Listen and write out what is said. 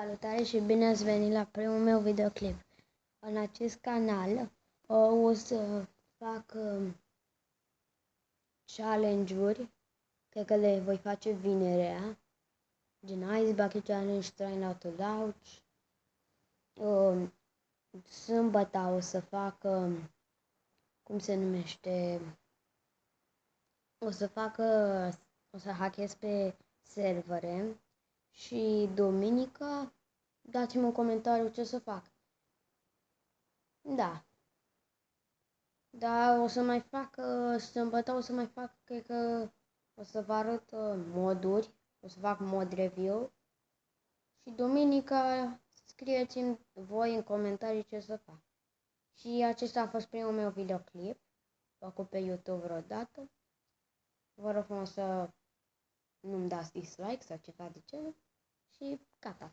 Salutare și bine ați venit la primul meu videoclip. În acest canal o să fac challenge-uri, cred că le voi face vinerea, gen Ice Bucket Challenge, Try Not to Launch. Sâmbătă o să fac, cum se numește, o să hackez pe servere și duminică dați-mi un comentariu ce să fac. Da, o să mai fac, sâmbătă o să mai fac, cred că o să vă arăt moduri, o să fac mod review și duminica scrieți-mi voi în comentarii ce să fac. Și acesta a fost primul meu videoclip făcut pe YouTube vreodată. Vă rog frumos să nu-mi dați dislike sau ceva de genul și gata.